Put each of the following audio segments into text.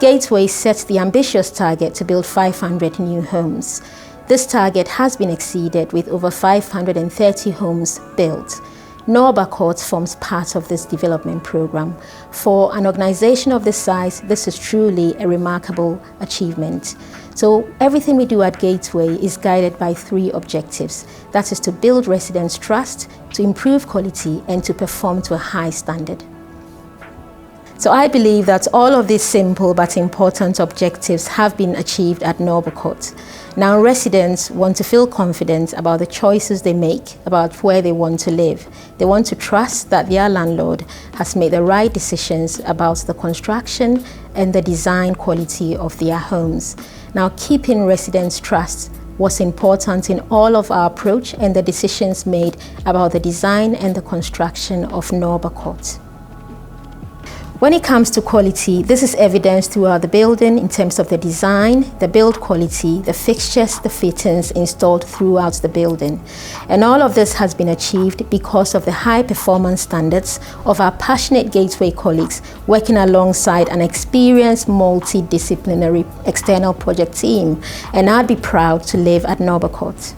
Gateway sets the ambitious target to build 500 new homes. This target has been exceeded with over 530 homes built. Norba Court forms part of this development program. For an organization of this size, this is truly a remarkable achievement. So everything we do at Gateway is guided by 3 objectives. That is to build residents' trust, to improve quality, and to perform to a high standard. So I believe that all of these simple but important objectives have been achieved at Norba Court. Now residents want to feel confident about the choices they make, about where they want to live. They want to trust that their landlord has made the right decisions about the construction and the design quality of their homes. Now keeping residents' trust was important in all of our approach and the decisions made about the design and the construction of Norba Court. When it comes to quality, this is evidenced throughout the building in terms of the design, the build quality, the fixtures, the fittings installed throughout the building. And all of this has been achieved because of the high performance standards of our passionate Gateway colleagues working alongside an experienced multidisciplinary external project team. And I'd be proud to live at Norba Court.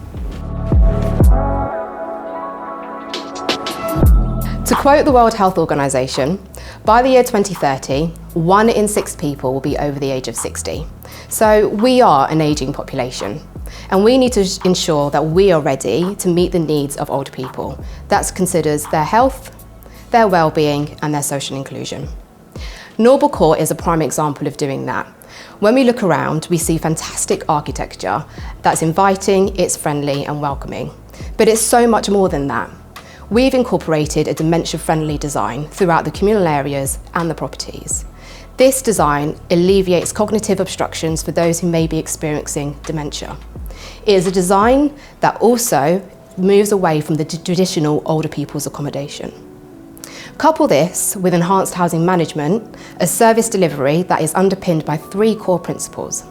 To quote the World Health Organization, by the year 2030, 1 in 6 people will be over the age of 60. So we are an ageing population, and we need to ensure that we are ready to meet the needs of older people. That considers their health, their well-being, and their social inclusion. Norba Court is a prime example of doing that. When we look around, we see fantastic architecture that's inviting, it's friendly and welcoming. But it's so much more than that. We've incorporated a dementia-friendly design throughout the communal areas and the properties. This design alleviates cognitive obstructions for those who may be experiencing dementia. It is a design that also moves away from the traditional older people's accommodation. Couple this with enhanced housing management, a service delivery that is underpinned by 3 core principles.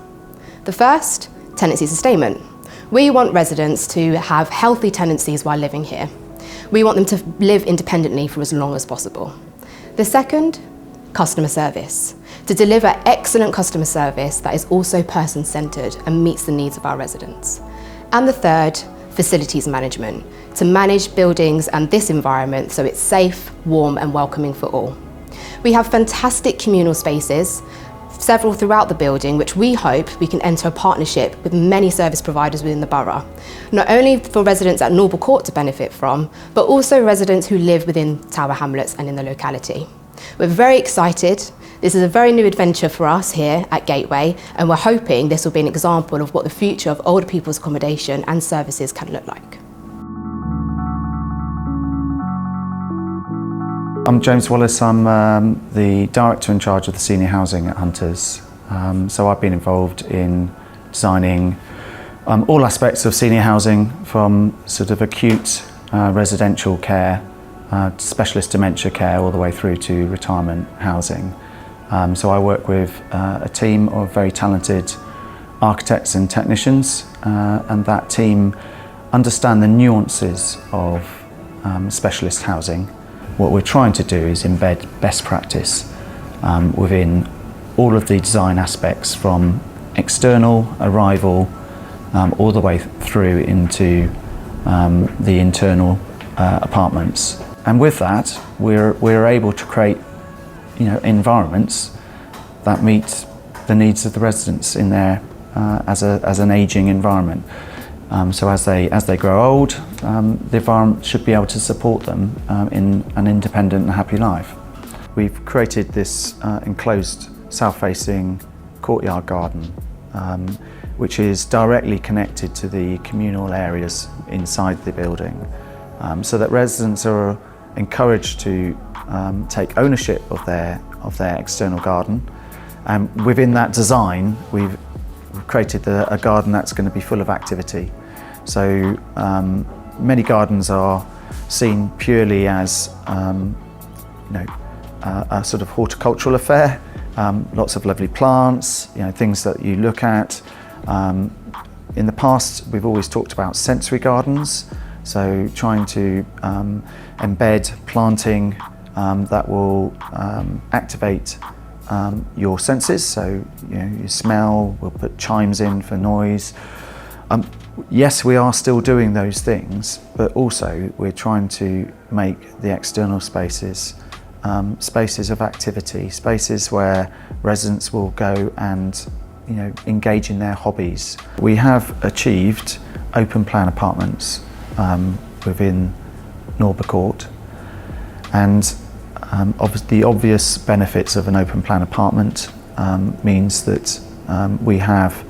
The first, tenancy sustainment. We want residents to have healthy tenancies while living here. We want them to live independently for as long as possible. The second, customer service. To deliver excellent customer service that is also person-centred and meets the needs of our residents. And the third, facilities management. To manage buildings and this environment so it's safe, warm and welcoming for all. We have fantastic communal spaces, several throughout the building, which we hope we can enter a partnership with many service providers within the borough. Not only for residents at Norba Court to benefit from, but also residents who live within Tower Hamlets and in the locality. We're very excited. This is a very new adventure for us here at Gateway, and we're hoping this will be an example of what the future of older people's accommodation and services can look like. I'm James Wallace. I'm the Director in charge of the senior housing at Hunters. So I've been involved in designing all aspects of senior housing, from sort of acute residential care, specialist dementia care, all the way through to retirement housing. So I work with a team of very talented architects and technicians, and that team understand the nuances of specialist housing. What we're trying to do is embed best practice within all of the design aspects, from external arrival all the way through into the internal apartments. And with that, we're able to create, environments that meet the needs of the residents in there as an ageing environment. So as they grow old, the environment should be able to support them in an independent and happy life. We've created this enclosed south-facing courtyard garden, which is directly connected to the communal areas inside the building, so that residents are encouraged to take ownership of their external garden. And within that design, we've created a garden that's going to be full of activity. So many gardens are seen purely as a sort of horticultural affair. Lots of lovely plants, things that you look at. In the past, we've always talked about sensory gardens, so trying to embed planting that will activate your senses, so you smell, we'll put chimes in for noise. Yes, we are still doing those things, but also we're trying to make the external spaces spaces of activity, spaces where residents will go and engage in their hobbies. We have achieved open plan apartments within Norba Court, and the obvious benefits of an open plan apartment means that we have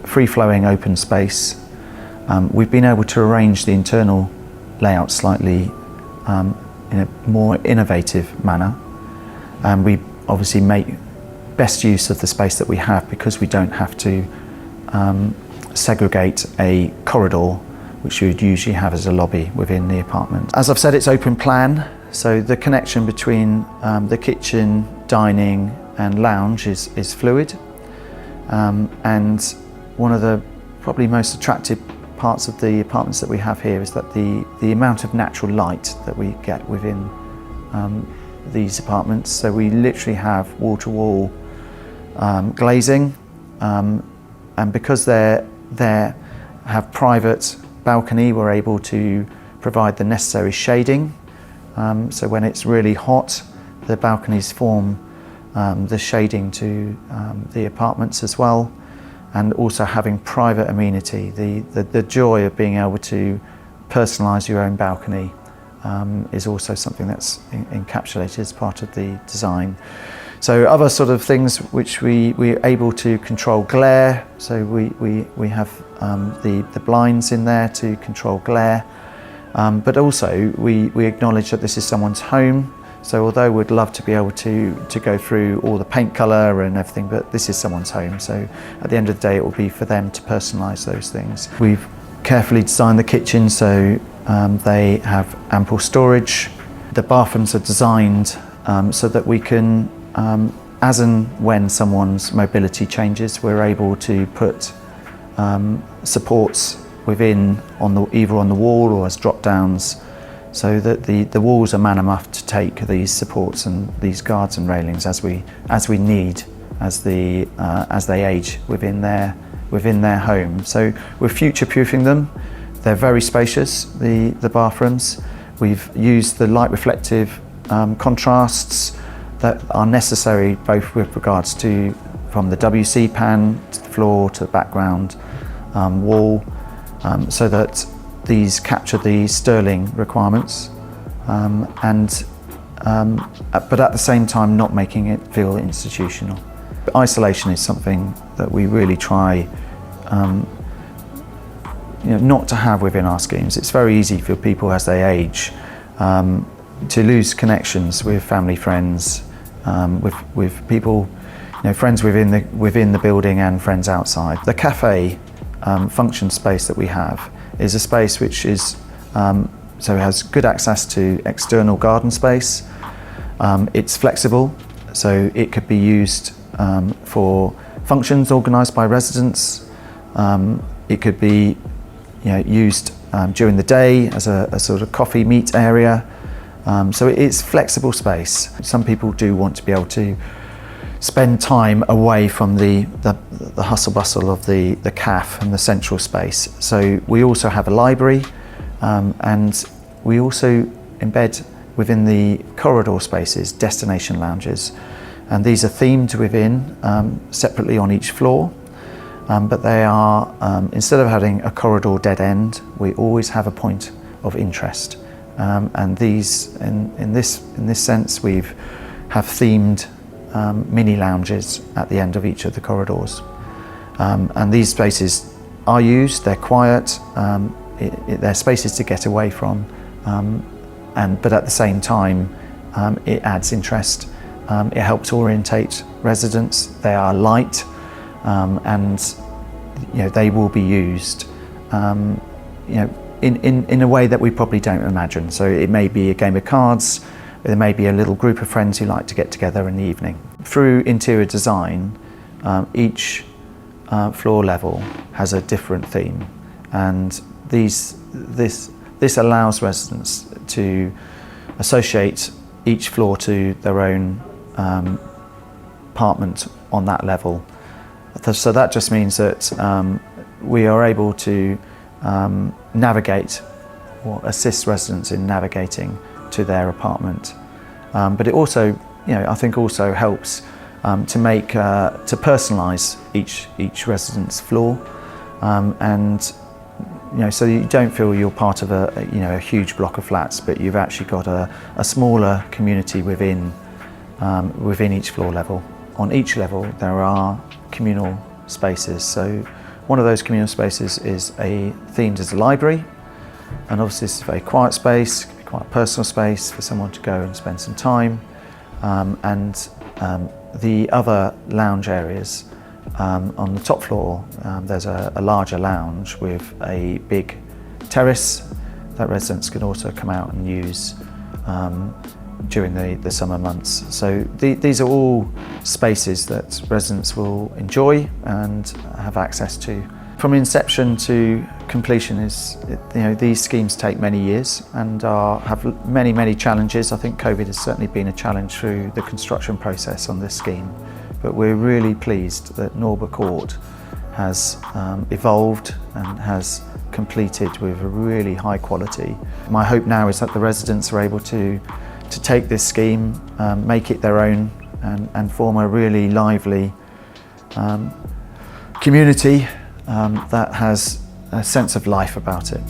free-flowing open space. We've been able to arrange the internal layout slightly in a more innovative manner, and we obviously make best use of the space that we have because we don't have to segregate a corridor which you would usually have as a lobby within the apartment. As I've said, it's open plan, so the connection between the kitchen, dining and lounge is fluid. And one of the probably most attractive parts of the apartments that we have here is that the amount of natural light that we get within these apartments. So we literally have wall-to-wall glazing, and because they have private balcony, we're able to provide the necessary shading. So when it's really hot, the balconies form the shading to the apartments as well, and also having private amenity. The joy of being able to personalise your own balcony is also something that's encapsulated as part of the design. So other sort of things which we're able to control glare, so we have the blinds in there to control glare, but also we acknowledge that this is someone's home. So although we'd love to be able to go through all the paint colour and everything, but this is someone's home, so at the end of the day it will be for them to personalise those things. We've carefully designed the kitchen so they have ample storage. The bathrooms are designed so that we can, as and when someone's mobility changes, we're able to put supports within either on the wall or as drop downs, so that the walls are man enough to take these supports and these guards and railings as we need as they age within their home. So we're future-proofing them. They're very spacious, the bathrooms. We've used the light reflective contrasts that are necessary both with regards to from the WC pan to the floor to the background wall, so that these capture the Stirling requirements, but at the same time not making it feel institutional. Isolation is something that we really try not to have within our schemes. It's very easy for people as they age to lose connections with family, friends, with people, friends within the building and friends outside. The cafe function space that we have is a space which is so it has good access to external garden space. It's flexible, so it could be used for functions organised by residents. It could be used during the day as a sort of coffee meet area. So it's flexible space. Some people do want to be able to spend time away from the hustle bustle of the CAF and the central space. So we also have a library, and we also embed within the corridor spaces destination lounges, and these are themed within separately on each floor, but they are instead of having a corridor dead end, we always have a point of interest, and these in this sense we have themed mini lounges at the end of each of the corridors, and these spaces are used. They're quiet. They're spaces to get away from, but at the same time, it adds interest. It helps orientate residents. They are light, and they will be used, in a way that we probably don't imagine. So it may be a game of cards. There may be a little group of friends who like to get together in the evening. Through interior design, each floor level has a different theme, and this allows residents to associate each floor to their own apartment on that level. So that just means that we are able to navigate or assist residents in navigating to their apartment. But it also, I think also helps to personalise each resident's floor, and so you don't feel you're part of a huge block of flats, but you've actually got a smaller community within each floor level. On each level there are communal spaces. So one of those communal spaces is themed as a library, and obviously this is a very quiet space, quite a personal space for someone to go and spend some time. The other lounge areas, on the top floor there's a larger lounge with a big terrace that residents can also come out and use during the summer months. So these are all spaces that residents will enjoy and have access to. From inception to completion these schemes take many years and have many challenges. I think COVID has certainly been a challenge through the construction process on this scheme, but we're really pleased that Norba Court has evolved and has completed with a really high quality. My hope now is that the residents are able to take this scheme, make it their own, and form a really lively community that has a sense of life about it.